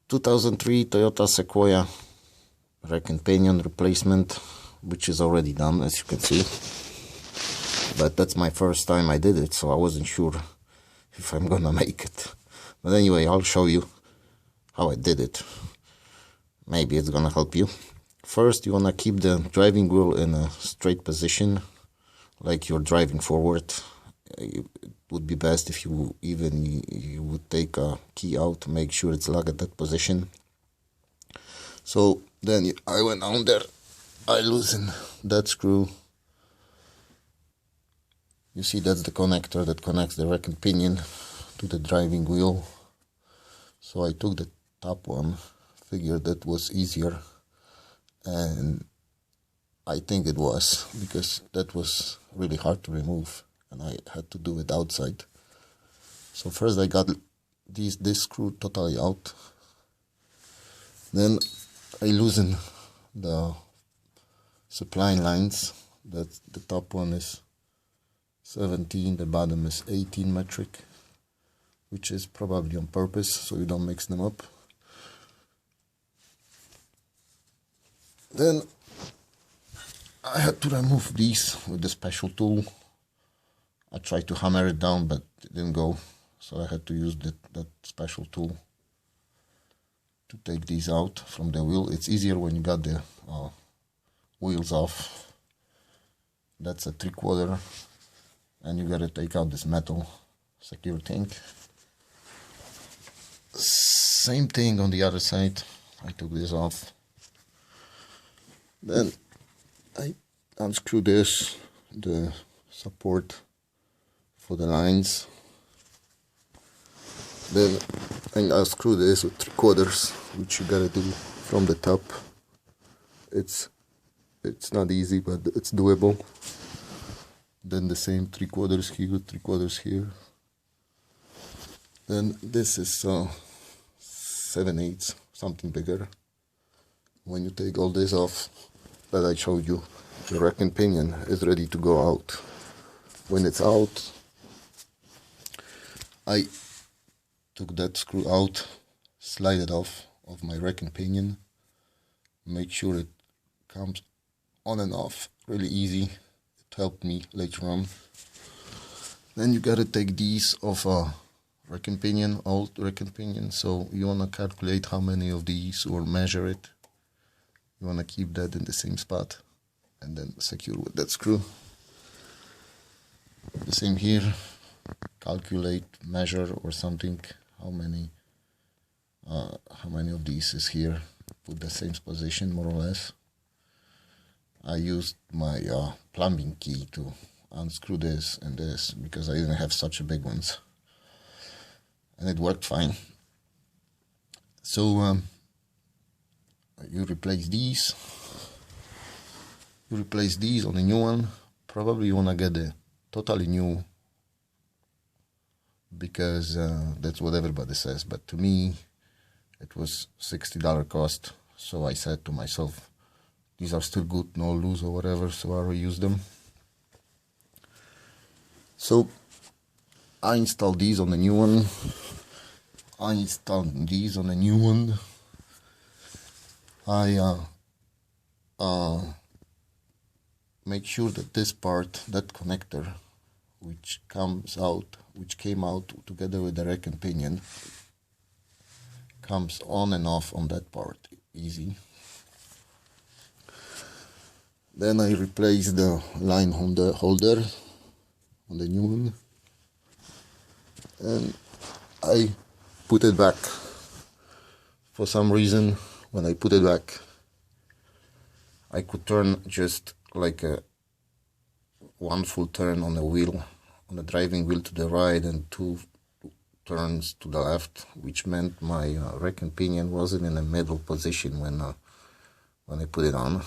2003 Toyota Sequoia rack and pinion replacement, which is already done, as you can see. But that's my first time I did it, so I wasn't sure if I'm gonna make it. But anyway, I'll show you how I did it. Maybe it's gonna help you. First, you wanna keep the driving wheel in a straight position, like you're driving forward. It would be best if you would take a key out to make sure it's locked at that position. So then I went down there, I loosened that screw. You see, that's the connector that connects the rack and pinion to the driving wheel. So I took the top one, figured that was easier, and I think it was, because that was really hard to remove and I had to do it outside. So first I got this screw totally out. Then I loosened the supply lines. That the top one is 17, the bottom is 18 metric, which is probably on purpose so you don't mix them up. Then I had to remove these with the special tool. I tried to hammer it down, but it didn't go, so I had to use that special tool to take these out from the wheel. It's easier when you got the wheels off. That's a 3/4, and you gotta take out this metal secure thing. Same thing on the other side. I took this off. Then I unscrew this, the support for the lines. Then I unscrew this with 3/4, which you gotta do from the top. It's not easy, but it's doable. Then the same 3/4 here, 3/4 here. Then this is 7/8, something bigger. When you take all this off that I showed you, the rack and pinion is ready to go out. When it's out, I took that screw out, slide it off of my rack and pinion, make sure it comes on and off really easy. It helped me later on. Then you gotta take these off a rack and pinion, old rack and pinion. So you wanna calculate how many of these or measure it. You wanna keep that in the same spot and then secure with that screw. The same here. Calculate, measure or something, how many of these is here. Put the same position more or less. I used my plumbing key to unscrew this and this because I didn't have such a big ones, and it worked fine. So you replace these on a new one. Probably you wanna get a totally new, because that's what everybody says, but to me it was $60 cost. So I said to myself, these are still good, no loose or whatever, so I reused them. So I installed these on the new one. I make sure that this part, that connector, which came out together with the rack and pinion, comes on and off on that part, easy. Then I replace the line holder on the new one, and I put it back. For some reason, when I put it back, I could turn just like one full turn on the wheel, on the driving wheel to the right, and 2 turns to the left, which meant my rack and pinion wasn't in the middle position when I put it on.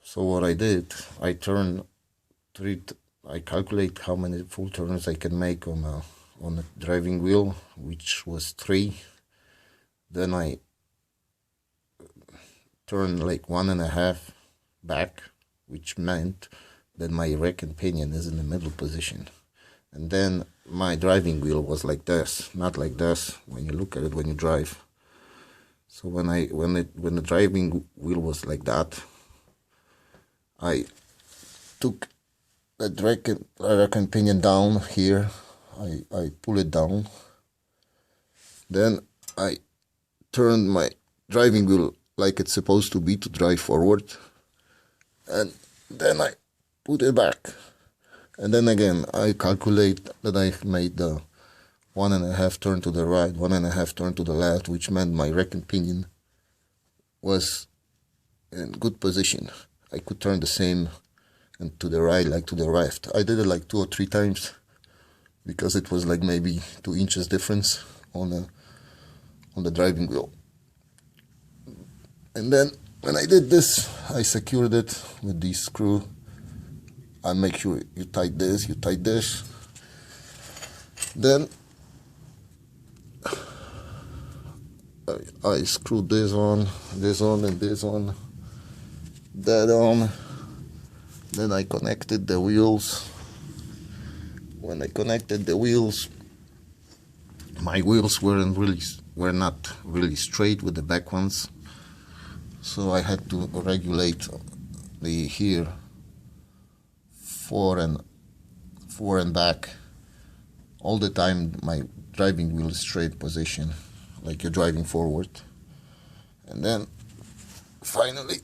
So what I did, I calculate how many full turns I can make on the driving wheel, which was 3. Then I turn like 1.5 back, which meant that my rack and pinion is in the middle position. And then my driving wheel was like this, not like this when you look at it when you drive. So when the driving wheel was like that, I took the rear pinion down here. I pull it down. Then I turned my driving wheel like it's supposed to be to drive forward, and then I put it back. And then again, I calculate that I made the 1.5 turn to the right, 1.5 turn to the left, which meant my rear pinion was in good position. I could turn the same and to the right like to the left. I did it like 2 or 3 times because it was like maybe 2 inches difference on the driving wheel. And then when I did this, I secured it with this screw. I make sure you tight this, you tight this. Then I screwed this on, and this on, that on. Then I connected the wheels. When I connected the wheels, my wheels were not really straight with the back ones, so I had to regulate the here fore and back all the time. My driving wheel is straight position, like you're driving forward. And then finally,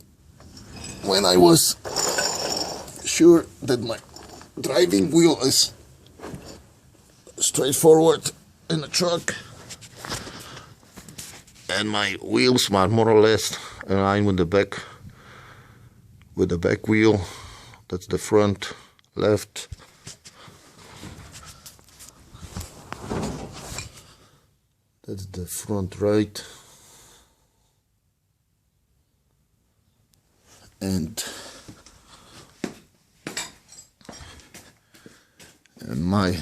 when I was sure that my driving wheel is straightforward in the truck and my wheels are more or less aligned with the back wheel, that's the front left, that's the front right, and my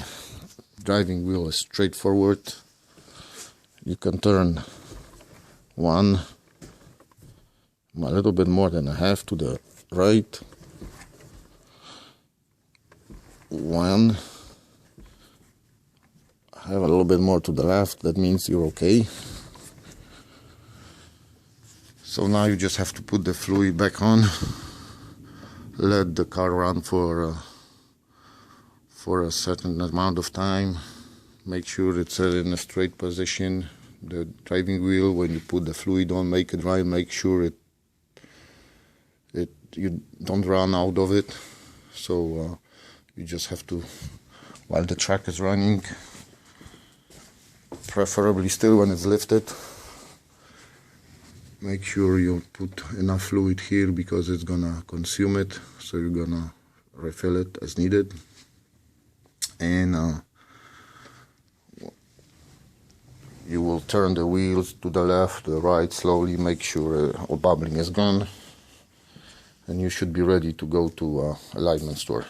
driving wheel is straightforward. You can turn one, a little bit more than a half to the right, one, have a little bit more to the left. That means you're okay. So now you just have to put the fluid back on, let the car run for a certain amount of time. Make sure it's in a straight position. The driving wheel, when you put the fluid on, make it right. Make sure you don't run out of it. So you just have to, while the truck is running, preferably still when it's lifted, make sure you put enough fluid here because it's gonna consume it. So you're gonna refill it as needed. And you will turn the wheels to the left, the right, slowly. Make sure all bubbling is gone, and you should be ready to go to alignment store.